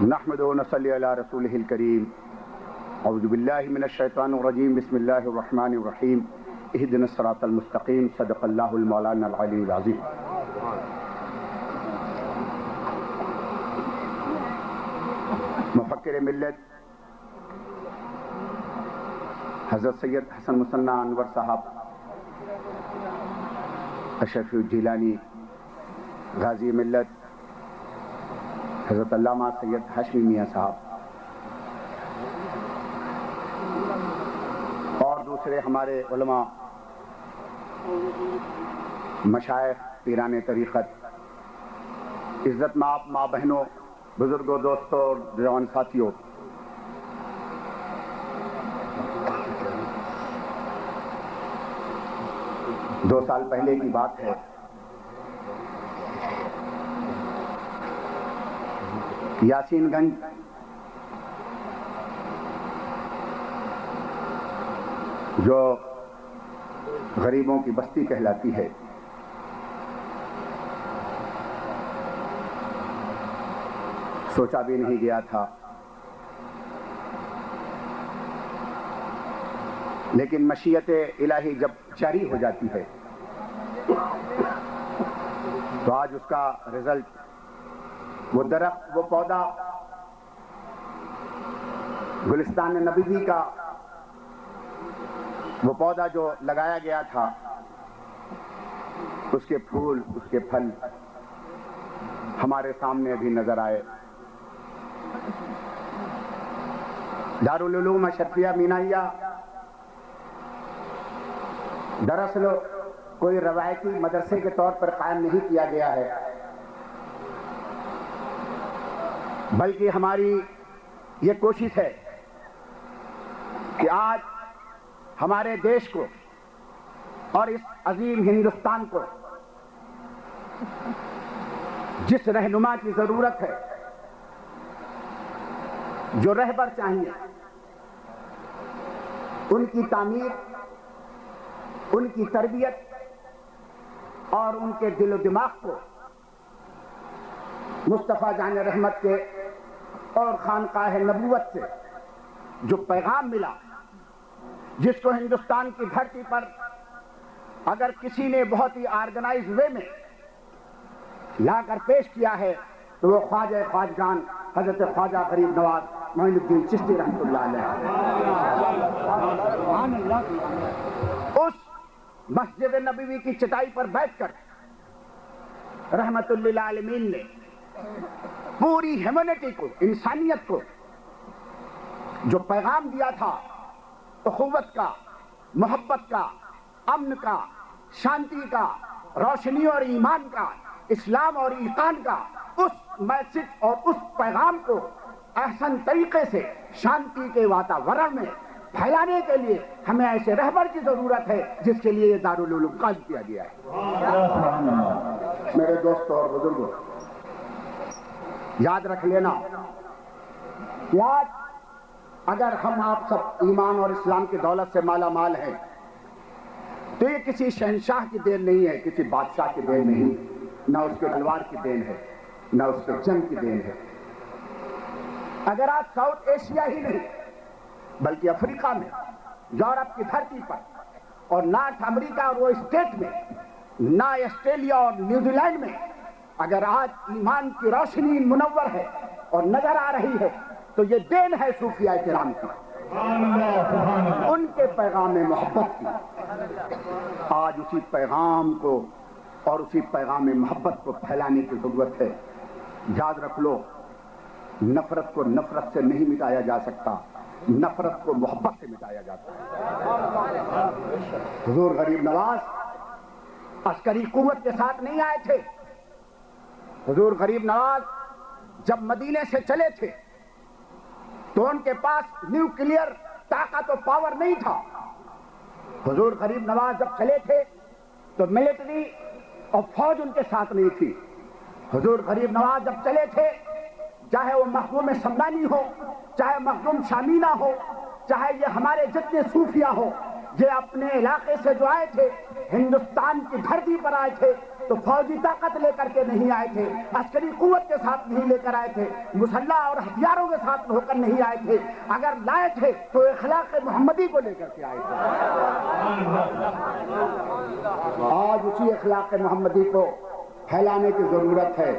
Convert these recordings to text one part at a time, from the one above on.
نحمدہ و نصلی علی رسولہ الکریم اعوذ باللہ من الشیطان الرجیم بسم اللہ الرحمن الرحیم اہدنا الصراط المستقیم صدق اللہ المولانا العلی العظیم۔ مفکر ملت حضرت سید حسن مثنیٰ انور صاحب، اشرفی الجیلانی غازی ملت حضرت علامہ سید ہاشمی میاں صاحب اور دوسرے ہمارے علماء، مشائخ، پیران طریقت، عزت مآب ماں بہنوں، بزرگوں، دوستوں اور جوان ساتھیوں، دو سال پہلے کی بات ہے، یاسین گنج جو غریبوں کی بستی کہلاتی ہے، سوچا بھی نہیں گیا تھا، لیکن مشیت الہی جب جاری ہو جاتی ہے تو آج اس کا رزلٹ، وہ درخت، وہ پودا، گلستان نبوی کا وہ پودا جو لگایا گیا تھا، اس کے پھول، اس کے پھل ہمارے سامنے ابھی نظر آئے۔ دارالعلوم اشرفیہ مینائیہ دراصل کوئی روایتی مدرسے کے طور پر قائم نہیں کیا گیا ہے، بلکہ ہماری یہ کوشش ہے کہ آج ہمارے دیش کو اور اس عظیم ہندوستان کو جس رہنما کی ضرورت ہے، جو رہبر چاہیے، ان کی تعمیر، ان کی تربیت اور ان کے دل و دماغ کو مصطفیٰ جان رحمت کے اور خانقاہ نبوت سے جو پیغام ملا، جس کو ہندوستان کی دھرتی پر اگر کسی نے بہت ہی آرگنائز وے میں لا کر پیش کیا ہے تو وہ خواجہ خواجگان حضرت خواجہ غریب نواز معین الدین چشتی رحمۃ اللہ علیہ، اس مسجد نبوی کی چٹائی پر بیٹھ کر رحمت للعالمین نے پوری ہیومینٹی کو، انسانیت کو جو پیغام دیا تھا، اخوت کا، محبت کا، امن کا، شانتی کا، روشنی اور ایمان کا، اسلام اور ایقان کا، اس میسج اور اس پیغام کو احسن طریقے سے شانتی کے واتاورن میں پھیلانے کے لیے ہمیں ایسے رہبر کی ضرورت ہے جس کے لیے یہ دارالعلوم قائم کیا گیا ہے۔ میرے دوستوں اور بزرگوں، یاد رکھ لینا کہ آج اگر ہم آپ سب ایمان اور اسلام کی دولت سے مالا مال ہیں تو یہ کسی شہنشاہ کی دین نہیں ہے، کسی بادشاہ کی دین نہیں، نہ اس کے تلوار کی دین ہے، نہ اس کے جنگ کی دین ہے۔ اگر آج ساؤتھ ایشیا ہی نہیں بلکہ افریقہ میں، یورپ کی دھرتی پر اور نارتھ امریکہ اور وہ اسٹیٹ میں، نہ آسٹریلیا اور نیوزی لینڈ میں اگر آج ایمان کی روشنی منور ہے اور نظر آ رہی ہے تو یہ دین ہے صوفیاء کرام کی، ان کے پیغام محبت کی۔ آج اسی پیغام کو اور اسی پیغام محبت کو پھیلانے کی ضرورت ہے۔ یاد رکھ لو، نفرت کو نفرت سے نہیں مٹایا جا سکتا، نفرت کو محبت سے مٹایا جاتا ہے۔ حضور غریب نواز عسکری قوت کے ساتھ نہیں آئے تھے۔ حضور غریب نواز جب مدینے سے چلے تھے تو ان کے پاس نیوکلیئر طاقت و پاور نہیں تھا۔ حضور غریب نواز جب چلے تھے تو ملٹری اور فوج ان کے ساتھ نہیں تھی۔ حضور غریب نواز جب چلے تھے، چاہے وہ مخدوم سمدانی ہو، چاہے مخدوم شامینہ ہو، چاہے یہ ہمارے جتنے صوفیاء ہو، یہ اپنے علاقے سے جو آئے تھے، ہندوستان کی دھرتی پر آئے تھے، تو فوجی طاقت لے کر کے نہیں آئے تھے، عسکری قوت کے ساتھ نہیں لے کر آئے تھے، مسلح اور ہتھیاروں کے ساتھ ہو کر نہیں آئے تھے، اگر لائے تھے تو اخلاق محمدی کو لے کر کے آئے تھے۔ آج اسی اخلاق محمدی کو پھیلانے کی ضرورت ہے۔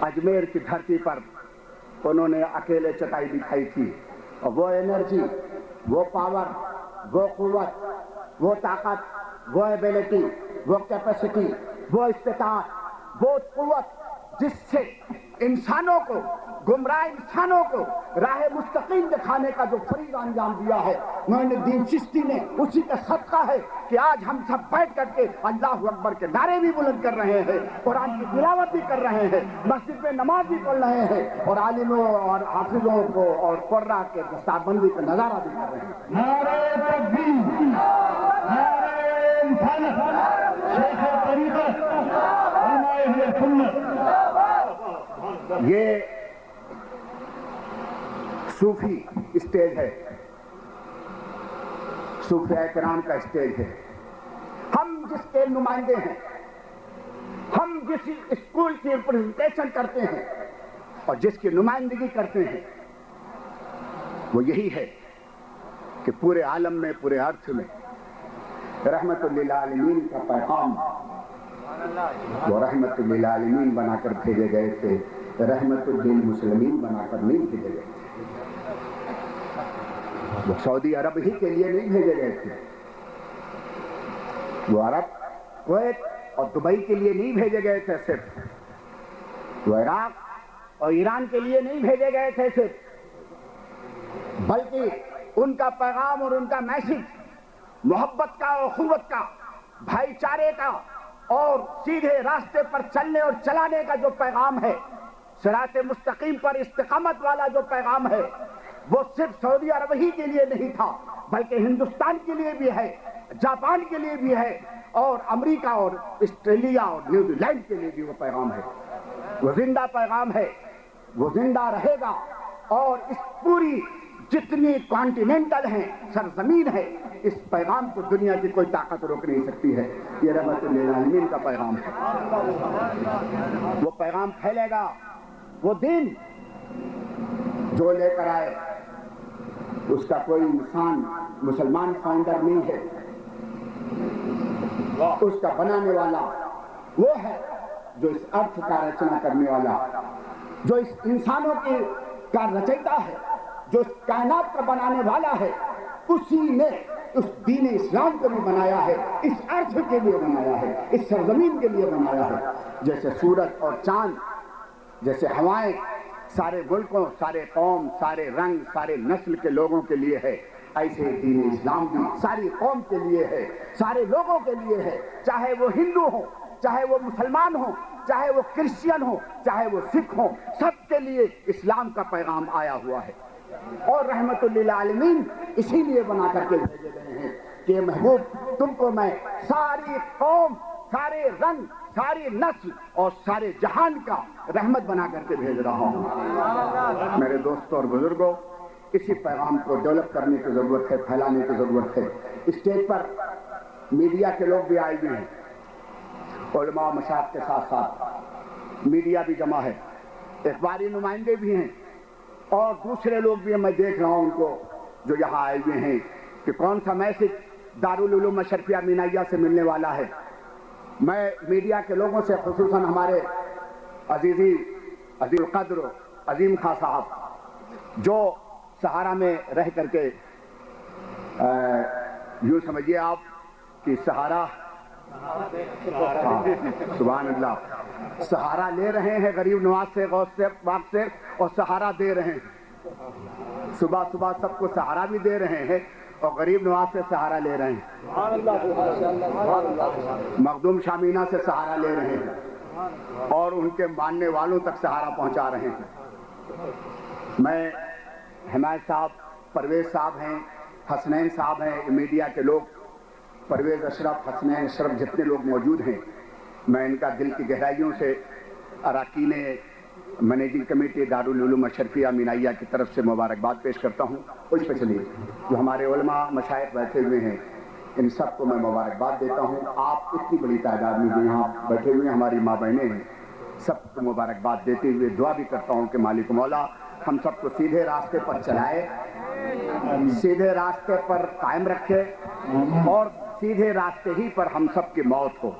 اجمیر کی دھرتی پر انہوں نے اکیلے چٹائی دکھائی تھی، اور وہ انرجی، وہ پاور، وہ قوت، وہ طاقت، وہ ایبیلٹی، وہ کیپیسٹی، وہ استطاعت، وہ قوت جس سے انسانوں کو، گمراہ انسانوں کو راہ مستقیم دکھانے کا جو فریضہ انجام دیا ہے، معین الدین چشتی نے اسی کا صدقہ ہے کہ آج ہم سب بیٹھ کر کے اللہ اکبر کے نعرے بھی بلند کر رہے ہیں، قرآن کی تلاوت بھی کر رہے ہیں، مسجد میں نماز بھی پڑھ رہے ہیں، اور عالموں اور حافظوں کو اور قراء کے دستاربندی کا نظارہ بھی کر رہے ہیں۔ نعرہ تکبیر، نعرہ رسالت، شیخ طریقت، علماء اہل سنت۔ یہ صوفی اسٹیج ہے، صوفیاء کرام کا اسٹیج ہے۔ ہم جس کے نمائندے ہیں، ہم جس اسکول کی ریپرزنٹیشن کرتے ہیں اور جس کی نمائندگی کرتے ہیں، وہ یہی ہے کہ پورے عالم میں، پورے ارتھ میں رحمت للعالمین کا پیغام، وہ رحمت للعالمین بنا کر بھیجے گئے تھے، رحمت للمسلمین بنا کر نہیں بھیجے گئے تھے۔ وہ سعودی عرب ہی کے لیے نہیں بھیجے گئے تھے، وہ عرب، کویت اور دبئی کے لیے نہیں بھیجے گئے تھے صرف، وہ عراق اور ایران کے لیے نہیں بھیجے گئے تھے صرف، بلکہ ان کا پیغام اور ان کا میسج محبت کا، اخوت کا، بھائی چارے کا اور سیدھے راستے پر چلنے اور چلانے کا جو پیغام ہے، صراط مستقیم پر استقامت والا جو پیغام ہے، وہ صرف سعودی عرب ہی کے لیے نہیں تھا، بلکہ ہندوستان کے لیے بھی ہے، جاپان کے لیے بھی ہے، اور امریکہ اور آسٹریلیا اور نیوزی لینڈ کے لیے بھی وہ پیغام ہے۔ وہ زندہ پیغام ہے، وہ زندہ رہے گا، اور اس پوری جتنی کانٹیننٹل ہیں، سرزمین ہے، اس پیغام کو دنیا کی کوئی طاقت روک نہیں سکتی ہے۔ یہ رحمت للعالمین کا پیغام ہے، وہ پیغام پھیلے گا۔ وہ دین جو لے کر آئے، اس کا کوئی انسان مسلمان فاؤنڈر نہیں ہے، اس کا بنانے والا وہ ہے جو اس ارتھ کا رچنا کرنے والا، جو اس انسانوں کا رچیتا ہے، جو اس کائنات کا بنانے والا ہے، اسی نے اس دین اسلام کو بھی بنایا ہے، اس ارتھ کے لیے بنایا ہے، اس سرزمین کے لیے بنایا ہے۔ جیسے سورج اور چاند، جیسے ہوائیں سارے ملکوں، سارے قوم، سارے رنگ، سارے نسل کے لوگوں کے لیے ہے، ایسے دین اسلام بھی ساری قوم کے لیے ہے، سارے لوگوں کے لیے ہے، چاہے وہ ہندو ہوں، چاہے وہ مسلمان ہوں، چاہے وہ کرسچین ہوں، چاہے وہ سکھ ہوں، سب کے لیے اسلام کا پیغام آیا ہوا ہے۔ اور رحمت للعالمین اسی لیے بنا کر کے بھیجے گئے ہیں کہ محبوب، تم کو میں ساری قوم، سارے رنگ، ساری نسل اور سارے جہان کا رحمت بنا کر کے بھیج رہا ہوں۔ میرے دوستوں اور بزرگوں، اسی پیغام کو ڈیولپ کرنے کی ضرورت ہے، پھیلانے کی ضرورت ہے۔ اسٹیج پر میڈیا کے لوگ بھی آئے ہوئے ہیں، علماء و مشائخ کے ساتھ ساتھ میڈیا بھی جمع ہے، اخباری نمائندے بھی ہیں، اور دوسرے لوگ بھی ہیں۔ میں دیکھ رہا ہوں ان کو جو یہاں آئے ہوئے ہیں کہ کون سا میسج دارالعلوم اشرفیہ مینائیہ سے ملنے والا ہے۔ میں میڈیا کے لوگوں سے، خصوصاً ہمارے عزیز القدر عظیم خان صاحب، جو سہارا میں رہ کر کے یوں سمجھیے آپ کہ سہارا، سبحان اللہ، سہارا لے رہے ہیں غریب نواز سے، غوث سے، باپ سے، اور سہارا دے رہے ہیں۔ صبح صبح سب کو سہارا بھی دے رہے ہیں اور غریب نواز سے سہارا لے رہے ہیں، مخدوم شامینہ سے سہارا لے رہے ہیں، اور ان کے ماننے والوں تک سہارا پہنچا رہے ہیں۔ میں حمایت صاحب، پرویز صاحب ہیں، حسنین صاحب ہیں، میڈیا کے لوگ، پرویز اشرف، حسنین اشرف، جتنے لوگ موجود ہیں، میں ان کا دل کی گہرائیوں سے اراکین مینیجنگ کمیٹی دارالعلوم اشرفیہ مینائیہ کی طرف سے مبارکباد پیش کرتا ہوں۔ اس پہ چلیے جو ہمارے علماء مشائخ بیٹھے ہوئے ہیں، ان سب کو میں مبارکباد دیتا ہوں. آپ اتنی بڑی تعداد میں جو یہاں بیٹھے ہوئے ہماری ماں بہنیں ہیں، سب کو مبارکباد دیتے ہوئے دعا بھی کرتا ہوں کہ مالک مولا ہم سب کو سیدھے راستے پر چلائے، سیدھے راستے پر قائم رکھے، اور سیدھے راستے ہی پر ہم سب کی موت ہو.